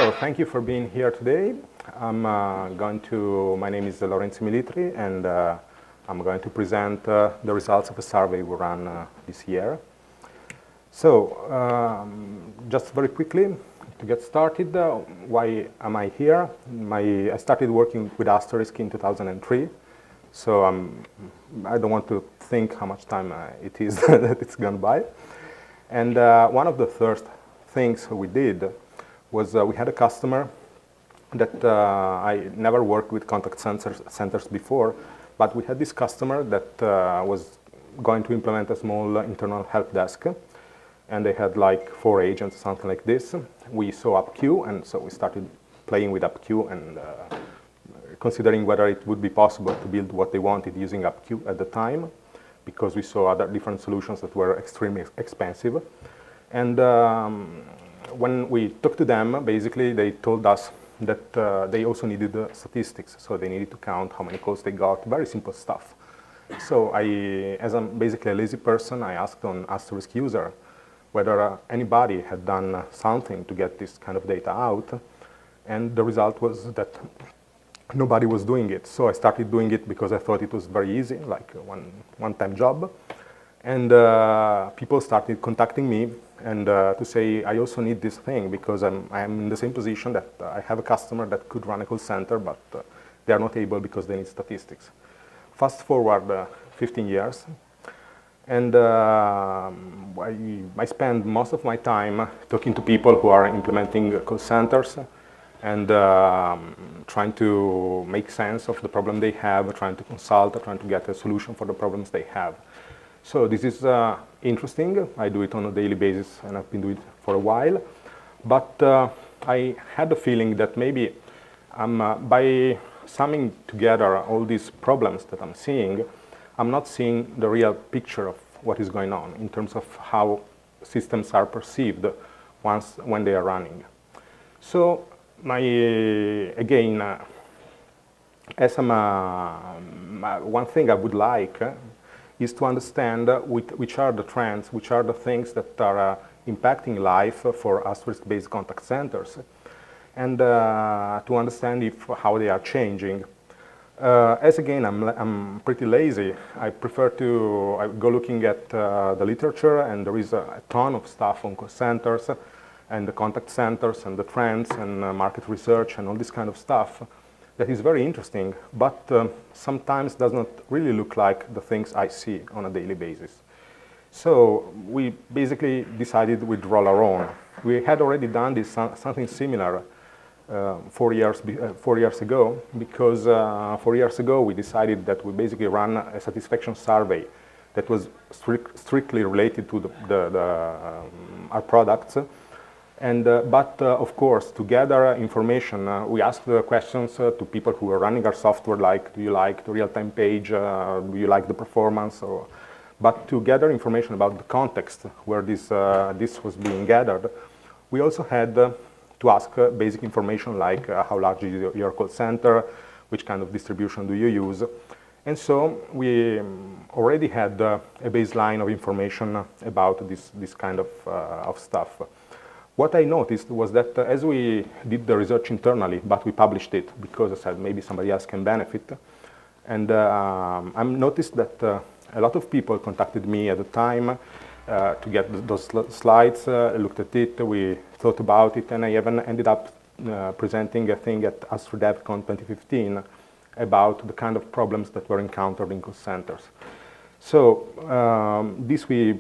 So thank you for being here today. My name is Lorenzo Militri, and I'm going to present the results of a survey we ran this year. So just very quickly, to get started, why am I here? I started working with Asterisk in 2003, so I don't want to think how much time it is that it's gone by. And one of the first things we did was we had a customer that I never worked with contact centers before, but we had this customer that was going to implement a small internal help desk, and they had like 4 agents, something like this. We saw AppQ, and so we started playing with AppQ and considering whether it would be possible to build what they wanted using AppQ at the time, because we saw other different solutions that were extremely expensive. And when we talked to them, basically they told us that they also needed statistics, so they needed to count how many calls they got, very simple stuff. So as I'm basically a lazy person, I asked on Asterisk user whether anybody had done something to get this kind of data out, and the result was that nobody was doing it. So I started doing it because I thought it was very easy, like a one-time job. And people started contacting me and to say, I also need this thing because I'm in the same position that I have a customer that could run a call center, but they are not able because they need statistics. Fast forward 15 years, and I spend most of my time talking to people who are implementing call centers and trying to make sense of the problem they have, trying to consult, trying to get a solution for the problems they have. So this is interesting. I do it on a daily basis, and I've been doing it for a while. But I had the feeling that maybe by summing together all these problems that I'm seeing, I'm not seeing the real picture of what is going on in terms of how systems are perceived when they are running. So one thing I would like is to understand which are the trends, which are the things that are impacting life for Asterisk-based contact centers, and to understand how they are changing. I'm pretty lazy. I prefer to go looking at the literature, and there is a ton of stuff on call centers and the contact centers and the trends and market research and all this kind of stuff that is very interesting, but sometimes does not really look like the things I see on a daily basis. So we basically decided we'd roll our own. We had already done this something similar 4 years ago, because 4 years ago we decided that we basically run a satisfaction survey that was strictly related to our products. And, of course, to gather information, we asked the questions to people who were running our software, like, do you like the real-time page, do you like the performance? But to gather information about the context where this was being gathered, we also had to ask basic information like how large is your call center, which kind of distribution do you use? And so we already had a baseline of information about this kind of stuff. What I noticed was that as we did the research internally, but we published it because I said maybe somebody else can benefit, and I noticed that a lot of people contacted me at the time to get those slides, looked at it, we thought about it, and I even ended up presenting a thing at AstroDevCon 2015 about the kind of problems that were encountered in call centers. So this we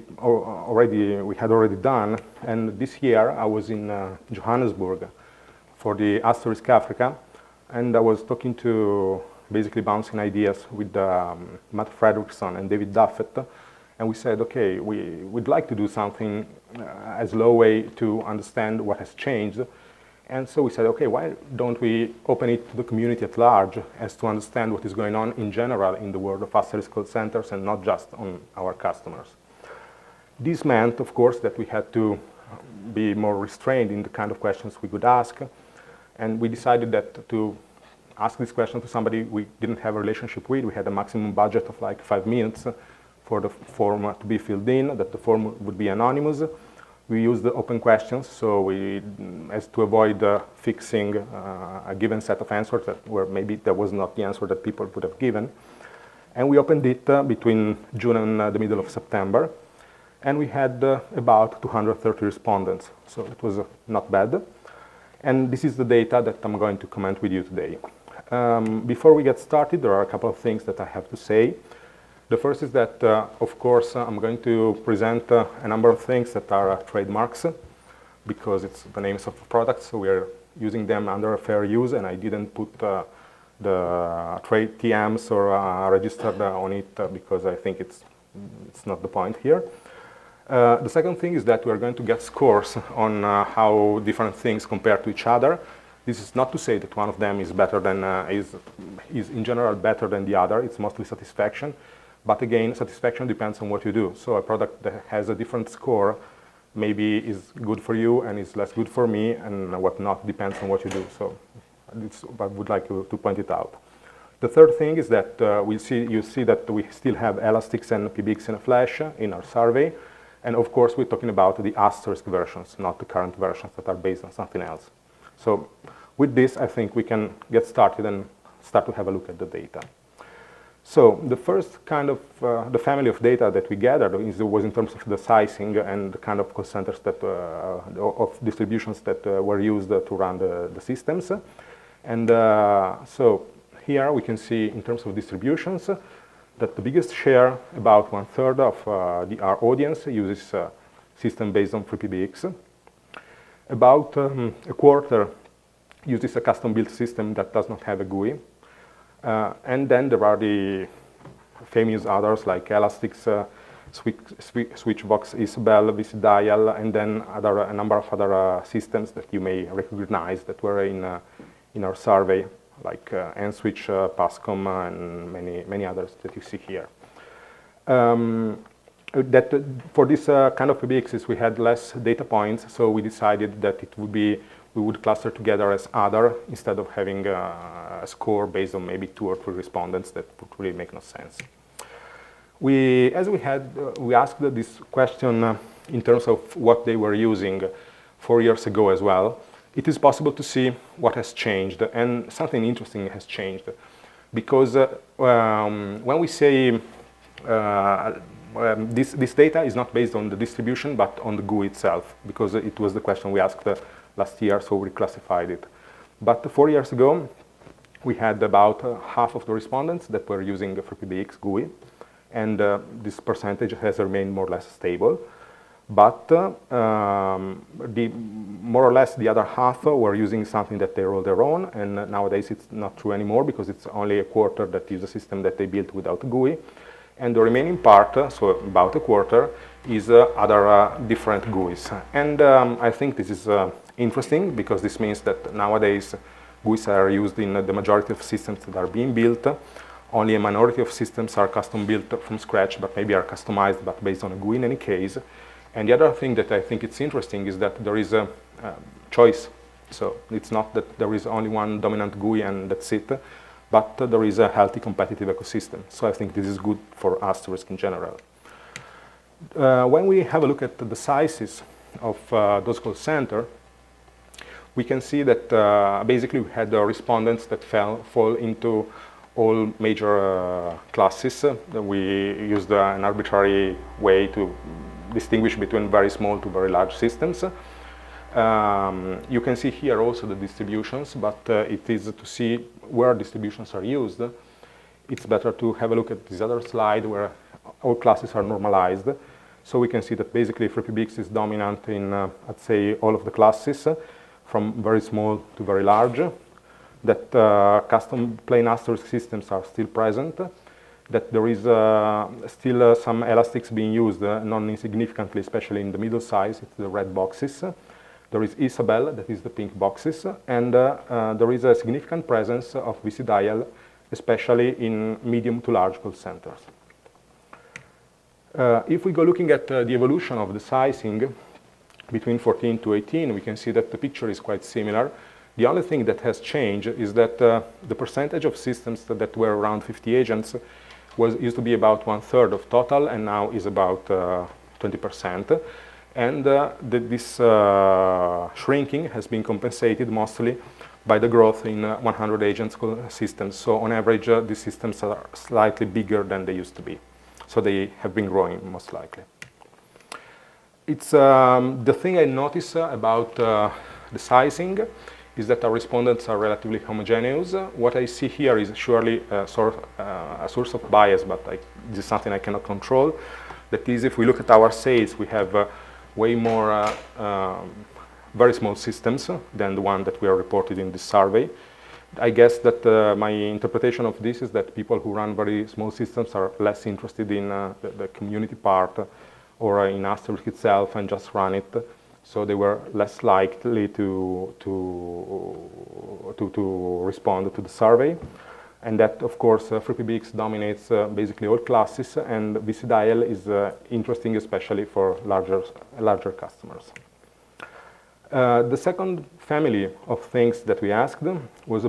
had already done, and this year I was in Johannesburg for the Asterisk Africa, and I was talking to, basically bouncing ideas with Matt Fredrickson and David Duffett, and we said, okay, we'd like to do something as Loway to understand what has changed. And so we said, okay, why don't we open it to the community at large as to understand what is going on in general in the world of Asterisk call centers and not just on our customers. This meant, of course, that we had to be more restrained in the kind of questions we could ask. And we decided that to ask this question to somebody we didn't have a relationship with, we had a maximum budget of like 5 minutes for the form to be filled in, that the form would be anonymous. We used the open questions, so as to avoid fixing a given set of answers where maybe that was not the answer that people would have given. And we opened it between June and the middle of September. And we had about 230 respondents, so it was not bad. And this is the data that I'm going to comment with you today. Before we get started, there are a couple of things that I have to say. The first is that, of course, I'm going to present a number of things that are trademarks, because it's the names of the products, so we are using them under fair use, and I didn't put the trade TMs or registered on it because I think it's not the point here. The second thing is that we are going to get scores on how different things compare to each other. This is not to say that one of them is better than is in general better than the other. It's mostly satisfaction. But again, satisfaction depends on what you do. So a product that has a different score maybe is good for you and is less good for me, and whatnot depends on what you do. So I would like to point it out. The third thing is that you see that we still have elastics and PBX in a flash in our survey. And of course, we're talking about the Asterisk versions, not the current versions that are based on something else. So with this, I think we can get started and start to have a look at the data. So the first kind of, the family of data that we gathered was in terms of the sizing and the kind of call centers that, of distributions that were used to run the systems. And so here we can see in terms of distributions that the biggest share, about 1/3 of our audience, uses a system based on FreePBX. About a quarter uses a custom-built system that does not have a GUI. And then there are the famous others like Elastics, Switchbox, Isabel, VCDial, and then a number of other systems that you may recognize that were in our survey, like NSwitch, Passcom, and many others that you see here. For this kind of PBXs, we had less data points, so we decided that we would cluster together as other instead of having a score based on maybe 2 or 3 respondents. That would really make no sense. We asked this question in terms of what they were using 4 years ago as well. It is possible to see what has changed, and something interesting has changed. Because when we say this data is not based on the distribution, but on the GUI itself, because it was the question we asked last year, so we classified it. But 4 years ago, we had about half of the respondents that were using the FreePBX GUI, and this percentage has remained more or less stable. But more or less the other half were using something that they wrote their own, and nowadays it's not true anymore because it's only a quarter that use a system that they built without a GUI. And the remaining part, so about a quarter, is other different GUIs. And I think this is interesting because this means that nowadays GUIs are used in the majority of systems that are being built. Only a minority of systems are custom built from scratch, but maybe are customized, but based on a GUI in any case. And the other thing that I think it's interesting is that there is a choice. So it's not that there is only one dominant GUI and that's it, but there is a healthy competitive ecosystem. So I think this is good for Asterisk in general. When we have a look at the sizes of those call centers, we can see that basically we had respondents that fall into all major classes. We used an arbitrary way to distinguish between very small to very large systems. You can see here also the distributions, but it is to see where distributions are used. It's better to have a look at this other slide where all classes are normalized. So we can see that basically FreePBX is dominant in, I'd say, all of the classes, from very small to very large. That custom plain Asterisk systems are still present. That there is still some elastics being used, non-insignificantly, especially in the middle size, it's the red boxes. There is Isabel, that is the pink boxes, and there is a significant presence of VCDial, especially in medium to large call centers. If we go looking at the evolution of the sizing between 14 to 18, we can see that the picture is quite similar. The only thing that has changed is that the percentage of systems that were around 50 agents used to be about 1/3 of total, and now is about 20%. And this shrinking has been compensated mostly by the growth in 100 agents systems. So on average, these systems are slightly bigger than they used to be. So they have been growing, most likely. It's the thing I notice about the sizing is that our respondents are relatively homogeneous. What I see here is surely a source of bias, but this is something I cannot control. That is, if we look at our sales, we have way more very small systems than the one that we are reported in this survey. I guess that my interpretation of this is that people who run very small systems are less interested in the community part or in Asterisk itself and just run it. So they were less likely to respond to the survey. And that, of course, free PBX dominates basically all classes, and VCDIL is interesting especially for larger customers. The second family of things that we asked was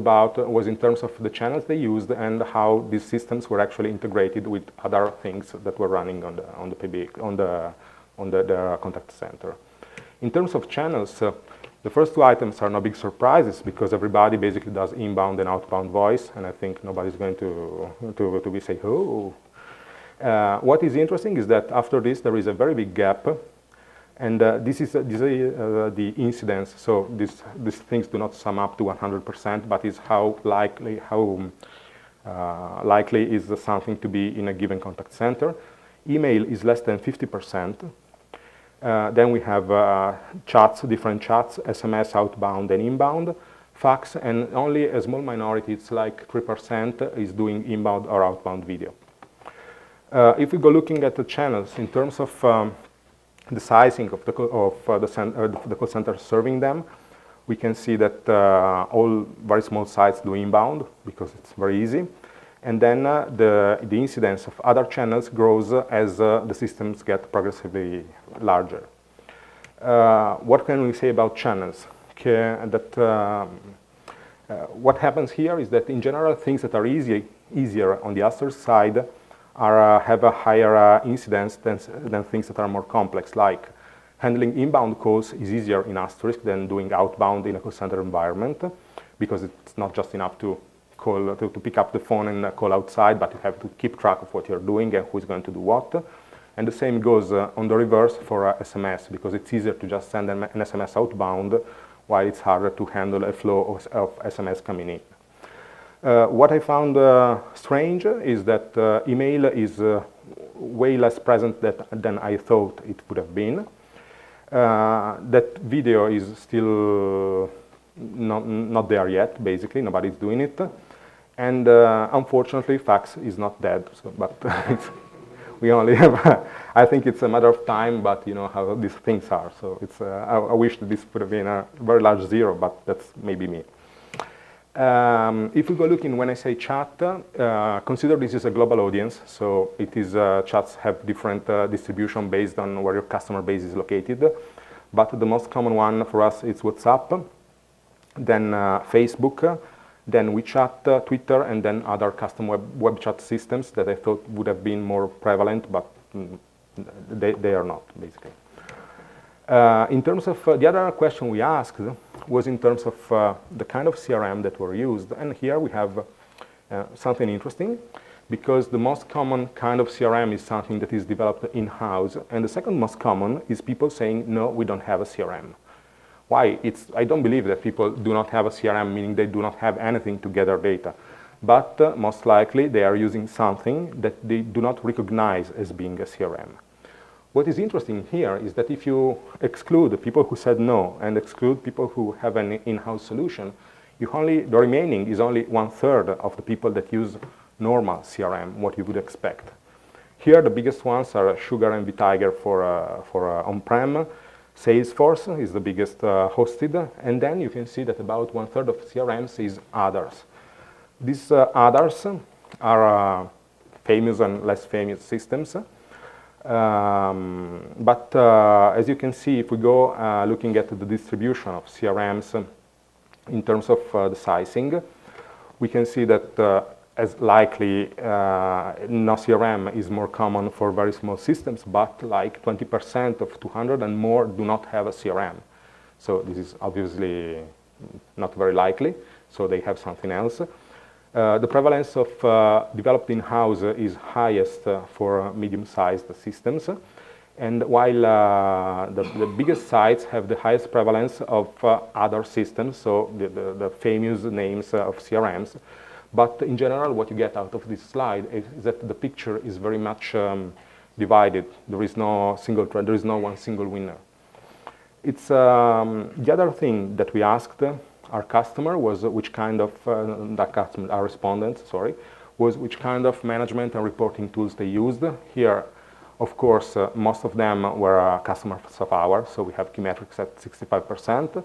in terms of the channels they used and how these systems were actually integrated with other things that were running on the PBX, on the contact center. In terms of channels, the first two items are no big surprises because everybody basically does inbound and outbound voice, and I think nobody's going to be saying, oh. What is interesting is that after this there is a very big gap, and this is the incidence. So these things do not sum up to 100%, but is how likely is something to be in a given contact center. Email is less than 50%. Then we have chats, different chats, SMS outbound and inbound, fax, and only a small minority, it's like 3%, is doing inbound or outbound video. If we go looking at the channels in terms of the sizing of the call center serving them, we can see that all very small sites do inbound because it's very easy. And then the incidence of other channels grows as the systems get progressively larger. What can we say about channels? What happens here is that in general things that are easier on the Asterisk side have a higher incidence than things that are more complex, like handling inbound calls is easier in Asterisk than doing outbound in a call center environment, because it's not just enough to pick up the phone and call outside, but you have to keep track of what you're doing and who's going to do what. And the same goes on the reverse for SMS, because it's easier to just send an SMS outbound, while it's harder to handle a flow of SMS coming in. What I found strange is that email is way less present than I thought it would have been. That video is still not there yet, basically, nobody's doing it. And unfortunately, fax is not dead, but we only have, I think it's a matter of time, but you know how these things are. So it's, I wish that this would have been a very large zero, but that's maybe me. If we go looking, when I say chat, consider this is a global audience. So it is, chats have different distribution based on where your customer base is located. But the most common one for us is WhatsApp, then Facebook, then WeChat, Twitter, and then other custom web chat systems that I thought would have been more prevalent, but they are not, basically. In terms of the other question we asked was in terms of the kind of CRM that were used. And here we have something interesting, because the most common kind of CRM is something that is developed in-house. And the second most common is people saying, no, we don't have a CRM. Why? I don't believe that people do not have a CRM, meaning they do not have anything to gather data. But most likely they are using something that they do not recognize as being a CRM. What is interesting here is that if you exclude the people who said no and exclude people who have an in-house solution, the remaining is only 1/3 of the people that use normal CRM, what you would expect. Here the biggest ones are Sugar and VTiger for on-prem. Salesforce is the biggest hosted, and then you can see that about 1/3 of CRMs is others. These others are famous and less famous systems. But as you can see, if we go looking at the distribution of CRMs in terms of the sizing, we can see that as likely no CRM is more common for very small systems, but like 20% of 200 and more do not have a CRM. So this is obviously not very likely, so they have something else. The prevalence of developed in-house is highest for medium-sized systems, and while the biggest sites have the highest prevalence of other systems, so the famous names of CRMs, but in general what you get out of this slide is that the picture is very much divided. There is no single trend, there is no one single winner. It's the other thing that we asked our customer was which kind of, our respondents, sorry, was which kind of management and reporting tools they used. Here, of course, most of them were customers of ours, so we have QueueMetrics at 65%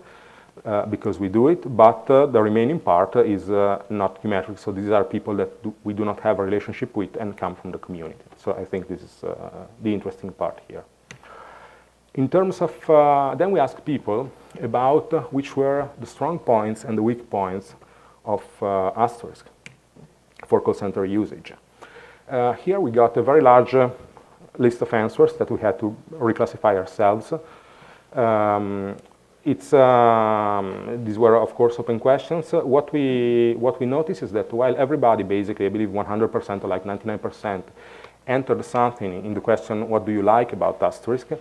because we do it, but the remaining part is not QueueMetrics, so these are people that we do not have a relationship with and come from the community. So I think this is the interesting part here. In terms of, then we asked people about which were the strong points and the weak points of Asterisk for call center usage. Here we got a very large list of answers that we had to reclassify ourselves. These were, of course, open questions. What we noticed is that while everybody, basically, I believe 100% or like 99%, entered something in the question, what do you like about Asterisk?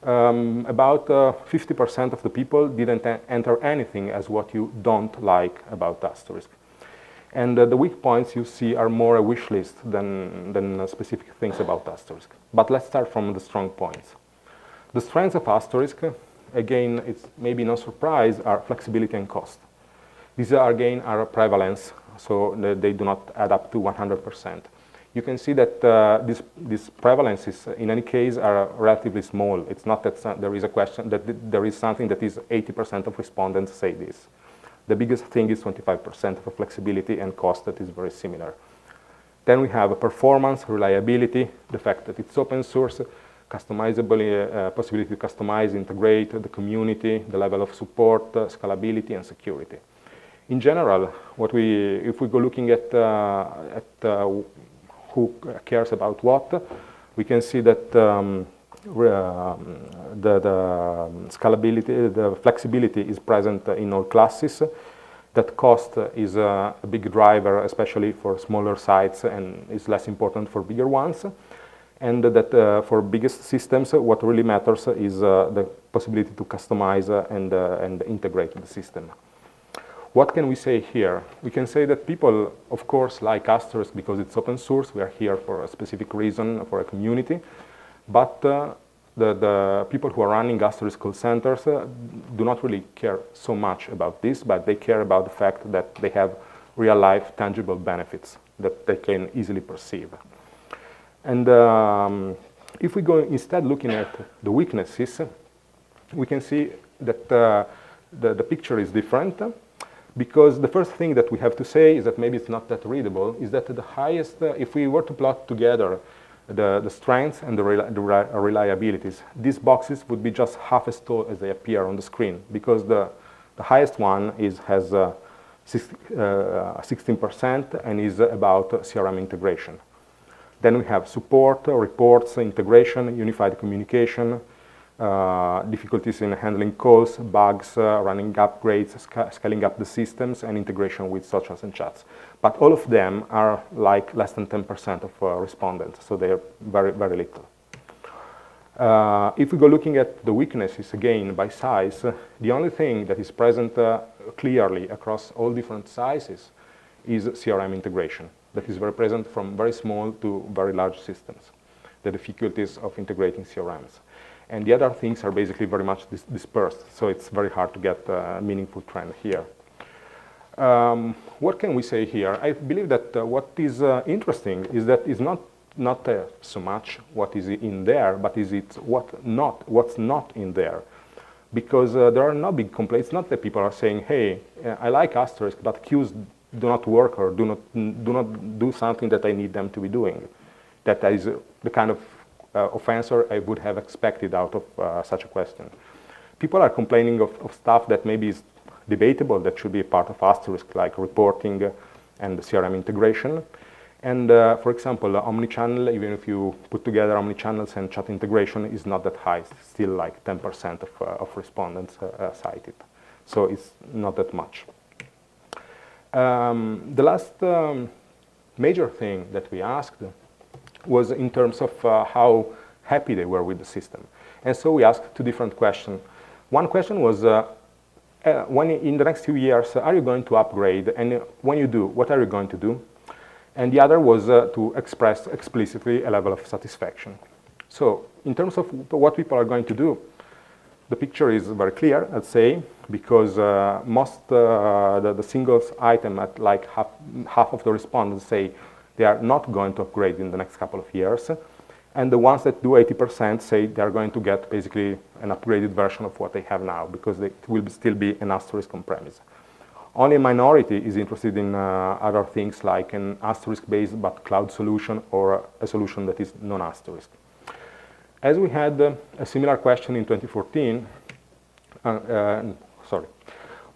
About 50% of the people didn't enter anything as what you don't like about Asterisk. And the weak points you see are more a wish list than specific things about Asterisk. But let's start from the strong points. The strengths of Asterisk, again, it's maybe no surprise, are flexibility and cost. These are, again, are prevalence, so they do not add up to 100%. You can see that these prevalences, in any case, are relatively small. It's not that there is a question, that there is something that is 80% of respondents say this. The biggest thing is 25% for flexibility and cost that is very similar. Then we have performance, reliability, the fact that it's open source, customizability, possibility to customize, integrate, the community, the level of support, scalability, and security. In general, if we go looking at who cares about what, we can see that the scalability, the flexibility is present in all classes. That cost is a big driver, especially for smaller sites, and is less important for bigger ones. And that for biggest systems, what really matters is the possibility to customize and integrate the system. What can we say here? We can say that people, of course, like Asterisk because it's open source. We are here for a specific reason, for a community. But the people who are running Asterisk call centers do not really care so much about this, but they care about the fact that they have real-life, tangible benefits that they can easily perceive. And if we go instead looking at the weaknesses, we can see that the picture is different. Because the first thing that we have to say is that maybe it's not that readable, is that the highest, if we were to plot together the strengths and the reliabilities, these boxes would be just half as tall as they appear on the screen, because the highest one has 16% and is about CRM integration. Then we have support, reports, integration, unified communication, difficulties in handling calls, bugs, running upgrades, scaling up the systems, and integration with socials and chats. But all of them are like less than 10% of respondents, so they are very, very little. If we go looking at the weaknesses again by size, the only thing that is present clearly across all different sizes is CRM integration. That is very present from very small to very large systems, the difficulties of integrating CRMs. And the other things are basically very much dispersed, so it's very hard to get a meaningful trend here. What can we say here? I believe that what is interesting is that it's not so much what is in there, but is it what's not in there. Because there are no big complaints. It's not that people are saying, hey, I like Asterisk, but queues do not work or do not do something that I need them to be doing. That is the kind of offenser I would have expected out of such a question. People are complaining of stuff that maybe is debatable, that should be a part of Asterisk, like reporting, and the CRM integration. And for example, omnichannel, even if you put together omnichannels and chat integration, is not that high. It's still like 10% of respondents cited. So it's not that much. The last major thing that we asked was in terms of how happy they were with the system. And so we asked two different questions. One question was, when in the next few years, are you going to upgrade? And when you do, what are you going to do? And the other was to express explicitly a level of satisfaction. So in terms of what people are going to do, the picture is very clear, let's say, because most the singles item at like half of the respondents say they are not going to upgrade in the next couple of years. And the ones that do 80% say they're going to get basically an upgraded version of what they have now, because it will still be an Asterisk on-premise. Only a minority is interested in other things like an Asterisk-based but cloud solution or a solution that is non-Asterisk. As we had a similar question in 2014,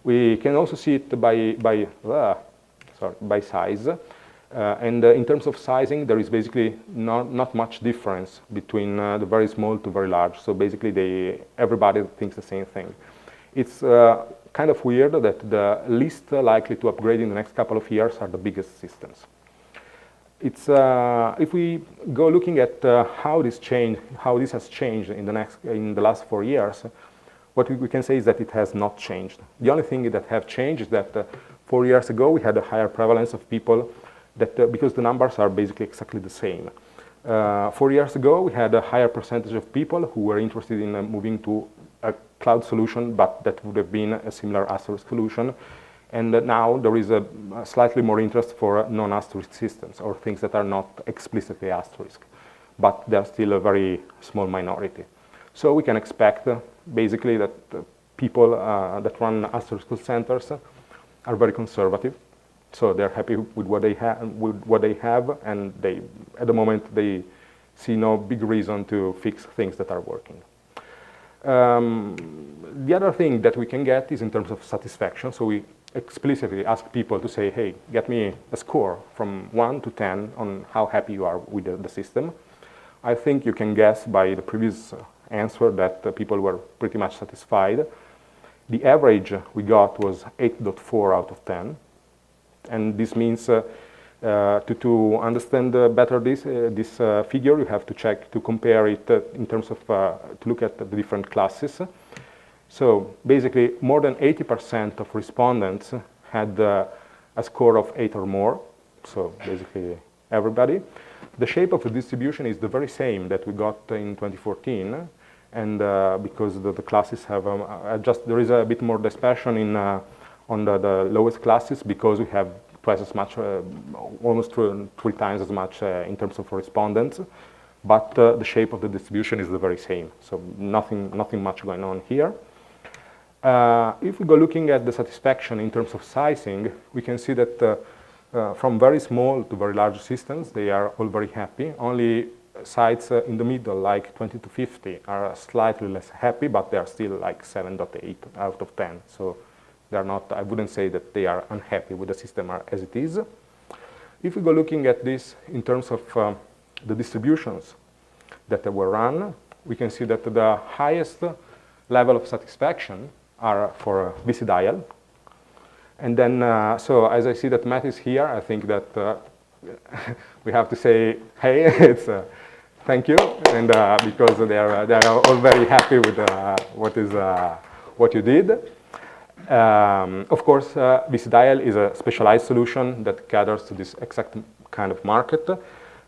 we can also see it by size. And in terms of sizing, there is basically not much difference between the very small to very large. So basically, everybody thinks the same thing. It's kind of weird that the least likely to upgrade in the next couple of years are the biggest systems. It's if we go looking at how this has changed in the last 4 years, what we can say is that it has not changed. The only thing that have changed is that 4 years ago we had a higher prevalence of people that because the numbers are basically exactly the same. 4 years ago we had a higher percentage of people who were interested in moving to a cloud solution, but that would have been a similar Asterisk solution. And now there is a slightly more interest for non-Asterisk systems or things that are not explicitly Asterisk, but they're still a very small minority. So we can expect basically that people that run Asterisk call centers are very conservative. So they're happy with what they have, and at the moment they see no big reason to fix things that are working. The other thing that we can get is in terms of satisfaction. So we explicitly ask people to say, hey, get me a score from 1 to 10 on how happy you are with the system. I think you can guess by the previous answer that people were pretty much satisfied. The average we got was 8.4 out of 10. And this means to understand better this figure, you have to compare it in terms of, to look at the different classes. So basically, more than 80% of respondents had a score of 8 or more. So basically, everybody. The shape of the distribution is the very same that we got in 2014. And because the classes have there is a bit more dispersion on the lowest classes, because we have twice as much, almost 3 times as much in terms of respondents. But the shape of the distribution is the very same. So nothing much going on here. If we go looking at the satisfaction in terms of sizing, we can see that from very small to very large systems, they are all very happy. Only sites in the middle, like 20 to 50, are slightly less happy, but they are still like 7.8 out of 10. So they're not, I wouldn't say that they are unhappy with the system as it is. If we go looking at this in terms of the distributions that were run, we can see that the highest level of satisfaction are for VC dial. And then, so as I see that Matt is here, I think that we have to say, hey, it's thank you, and because they are all very happy with what you did. Of course, VC dial is a specialized solution that caters to this exact kind of market.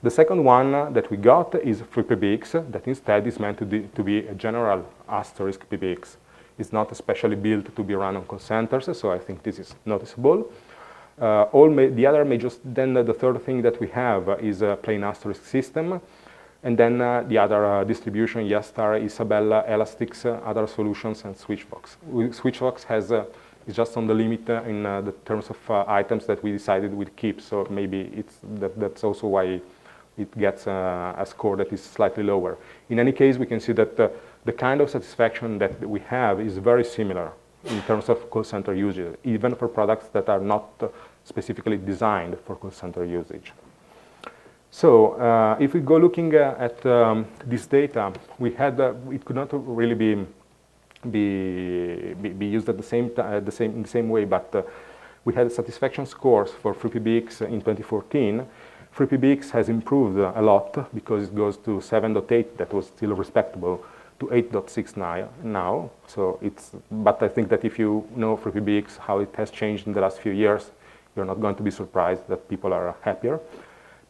The second one that we got is free PBX, that instead is meant to be a general Asterisk PBX. It's not especially built to be run on call centers, so I think this is noticeable. The other major, then the third thing that we have is a plain Asterisk system, and then the other distribution, Yastar, Isabella, Elastix, other solutions, and Switchvox. Switchvox is just on the limit in the terms of items that we decided we'd keep, so maybe that's also why it gets a score that is slightly lower. In any case, we can see that the kind of satisfaction that we have is very similar in terms of call center usage, even for products that are not specifically designed for call center usage. So if we go looking at this data, we had it could not really be used at in the same way, but we had satisfaction scores for FreePBX in 2014. FreePBX has improved a lot because it goes to 7.8, that was still respectable, to 8.6 now. So but I think that if you know FreePBX, how it has changed in the last few years, you're not going to be surprised that people are happier.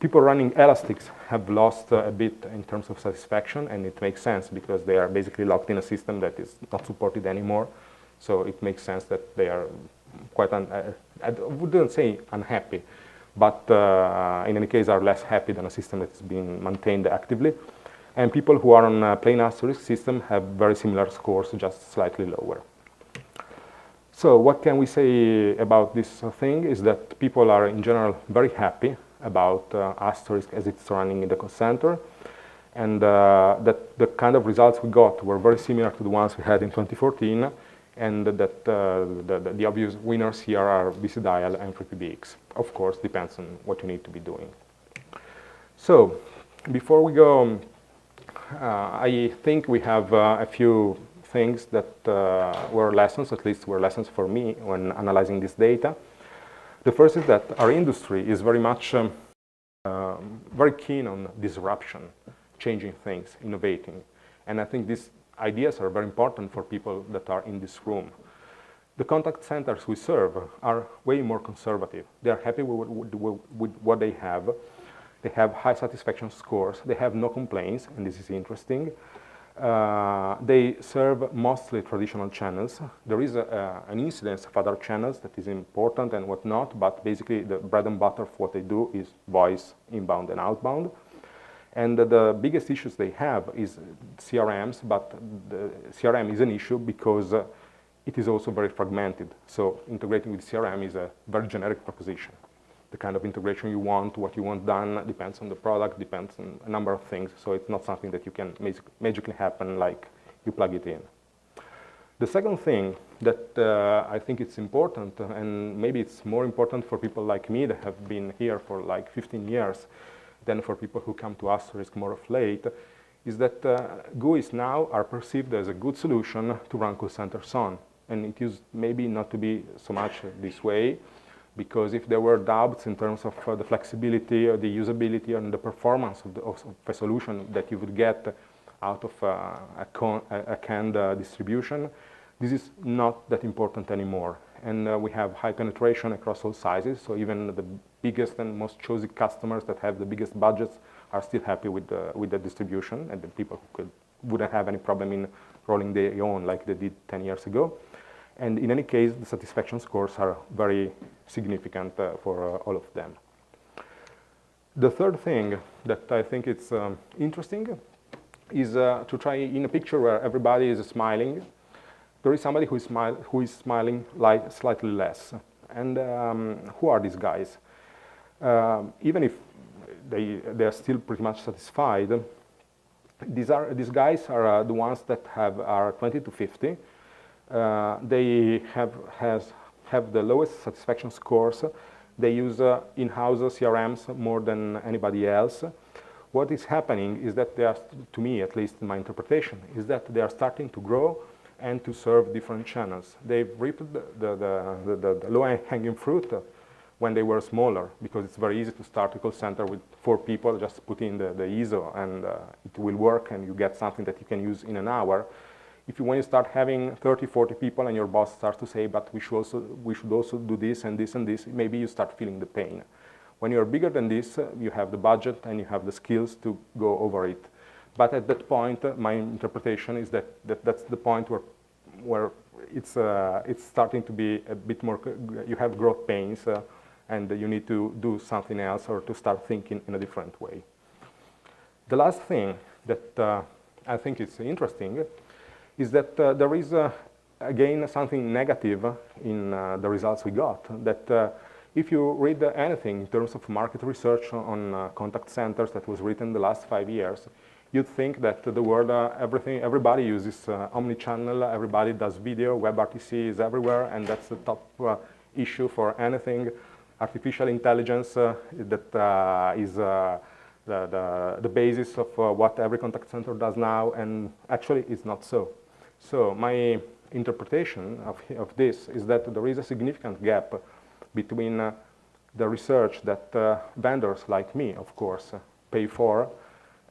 People running Elastics have lost a bit in terms of satisfaction, and it makes sense because they are basically locked in a system that is not supported anymore. So it makes sense that they are quite, I wouldn't say unhappy, but in any case are less happy than a system that is being maintained actively. And people who are on a plain Asterisk system have very similar scores, just slightly lower. So what can we say about this thing is that people are in general very happy about Asterisk as it's running in the call center, and that the kind of results we got were very similar to the ones we had in 2014, and that the obvious winners here are BCDial and FreePBX. Of course, depends on what you need to be doing. So before we go, I think we have a few things that were lessons, at least were lessons for me when analyzing this data. The first is that our industry is very much very keen on disruption, changing things, innovating. And I think these ideas are very important for people that are in this room. The contact centers we serve are way more conservative. They are happy with what they have. They have high satisfaction scores. They have no complaints, and this is interesting. They serve mostly traditional channels. There is an incidence of other channels that is important and whatnot, but basically the bread and butter of what they do is voice, inbound and outbound. And the biggest issues they have is CRMs, but the CRM is an issue because it is also very fragmented. So integrating with CRM is a very generic proposition. The kind of integration you want, what you want done, depends on the product, depends on a number of things. So it's not something that you can magically happen like you plug it in. The second thing that I think it's important, and maybe it's more important for people like me that have been here for like 15 years than for people who come to Asterisk more of late, is that GUIS now are perceived as a good solution to run call centers on. And it used maybe not to be so much this way, because if there were doubts in terms of the flexibility or the usability and the performance of a solution that you would get out of a canned distribution, this is not that important anymore. And we have high penetration across all sizes, so even the biggest and most chosen customers that have the biggest budgets are still happy with the distribution, and the people who wouldn't have any problem in rolling their own like they did 10 years ago. And in any case, the satisfaction scores are very significant for all of them. The third thing that I think is interesting is to try in a picture where everybody is smiling. There is somebody who is smiling like slightly less. And who are these guys? Even if they are still pretty much satisfied, these guys are the ones that are 20 to 50. They have the lowest satisfaction scores. They use in-house CRMs more than anybody else. What is happening is that they are, to me at least in my interpretation, is that they are starting to grow and to serve different channels. They've reaped the low-hanging fruit when they were smaller, because it's very easy to start a call center with 4 people, just put in the ISO and it will work and you get something that you can use in an hour. When you start having 30, 40 people and your boss starts to say, but we should also do this and this and this, maybe you start feeling the pain. When you're bigger than this, you have the budget and you have the skills to go over it. But at that point, my interpretation is that's the point where it's starting to be a bit more, you have growth pains and you need to do something else or to start thinking in a different way. The last thing that I think is interesting is that there is, again, something negative in the results we got. That if you read anything in terms of market research on contact centers that was written the last 5 years, you'd think that the world, everybody uses omni-channel, everybody does video, WebRTC is everywhere, and that's the top issue for anything. artificial intelligence that is the basis of what every contact center does now, and actually it's not so. So my interpretation of this is that there is a significant gap between the research that vendors like me, of course, pay for,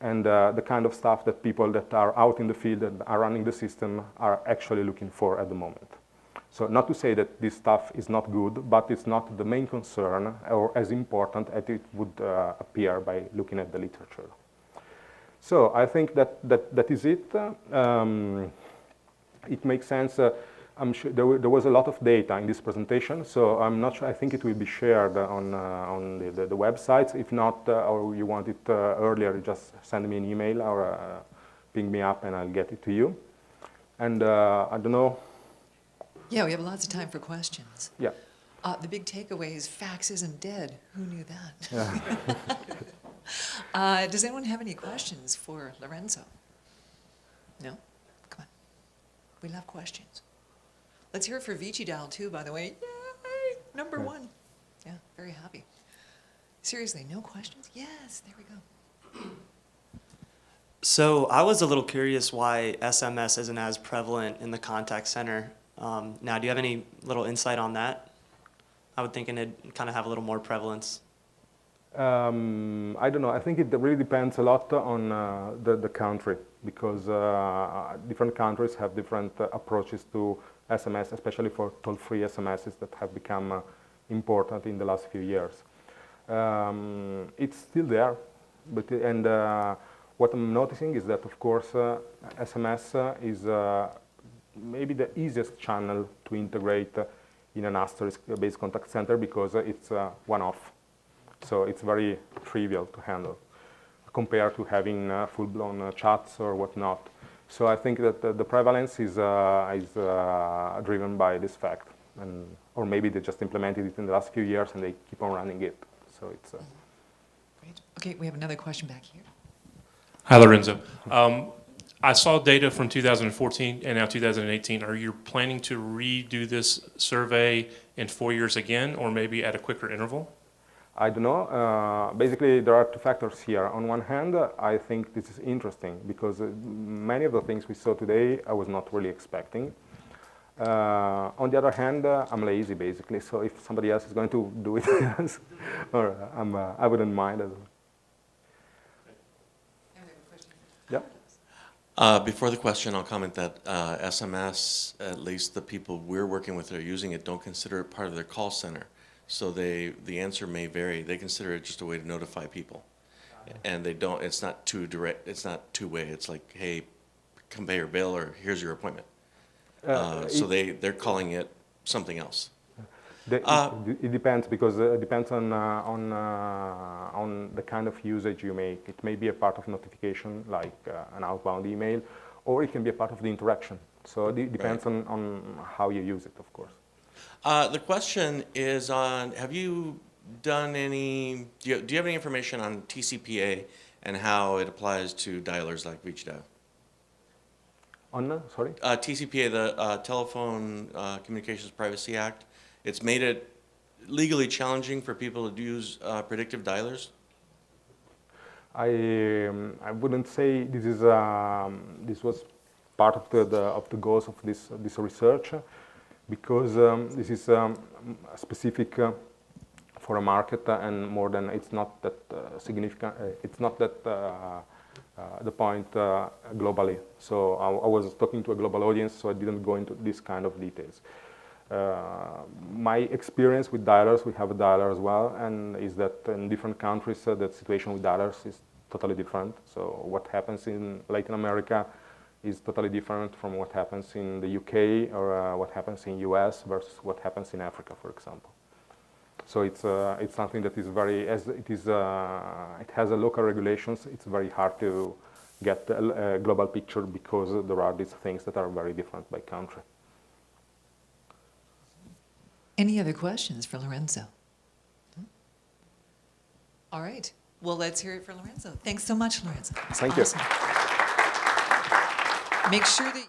and the kind of stuff that people that are out in the field and are running the system are actually looking for at the moment. So not to say that this stuff is not good, but it's not the main concern or as important as it would appear by looking at the literature. So I think that is it. It makes sense. I'm sure there was a lot of data in this presentation, so I'm not sure. I think it will be shared on the websites. If not, or you want it earlier, just send me an email or ping me up and I'll get it to you. And I don't know. Yeah, we have lots of time for questions. Yeah. The big takeaway is fax isn't dead. Who knew that? Yeah. Does anyone have any questions for Lorenzo? No? Come on. We love questions. Let's hear it for Vici-Dial too, by the way. Yay! Number one. Yeah, very happy. Seriously, no questions? Yes, there we go. So I was a little curious why SMS isn't as prevalent in the contact center. Now, do you have any little insight on that? I would think it'd kind of have a little more prevalence. I don't know. I think it really depends a lot on the country, because different countries have different approaches to SMS, especially for toll-free SMSs that have become important in the last few years. It's still there, but what I'm noticing is that, of course, SMS is maybe the easiest channel to integrate in an Asterisk-based contact center because it's one-off. So it's very trivial to handle compared to having full-blown chats or whatnot. So I think that the prevalence is driven by this fact, or maybe they just implemented it in the last few years and they keep on running it. So it's. Great. Okay, we have another question back here. Hi, Lorenzo. I saw data from 2014 and now 2018. Are you planning to redo this survey in 4 years again, or maybe at a quicker interval? I don't know. Basically, there are two factors here. On one hand, I think this is interesting because many of the things we saw today I was not really expecting. On the other hand, I'm lazy, basically. So if somebody else is going to do it, or I wouldn't mind. Yeah. Before the question, I'll comment that SMS, at least the people we're working with that are using it, don't consider it part of their call center. So the answer may vary. They consider it just a way to notify people. And they don't, it's not too direct, it's not two-way. It's like, hey, come pay your bill, or here's your appointment. So they're calling it something else. It depends, because it depends on the kind of usage you make. It may be a part of notification, like an outbound email, or it can be a part of the interaction. So it depends on how you use it, of course. The question is on, have you done any, do you have any information on TCPA and how it applies to dialers like Vici-Dial? On, sorry? TCPA, the Telephone Communications Privacy Act, it's made it legally challenging for people to use predictive dialers? I wouldn't say this is this was part of the goals of this research, because this is specific for a market, and more than, it's not that significant. It's not that the point globally. So I was talking to a global audience, so I didn't go into this kind of details. My experience with dialers, we have a dialer as well, and is that in different countries the situation with dialers is totally different. So what happens in Latin America is totally different from what happens in the UK or what happens in US versus what happens in Africa, for example. So it's something that is very, as it is, it has a local regulations. It's very hard to get a global picture because there are these things that are very different by country. Any other questions for Lorenzo? All right. Well, let's hear it for Lorenzo. Thanks so much, Lorenzo. Thank you. Make sure that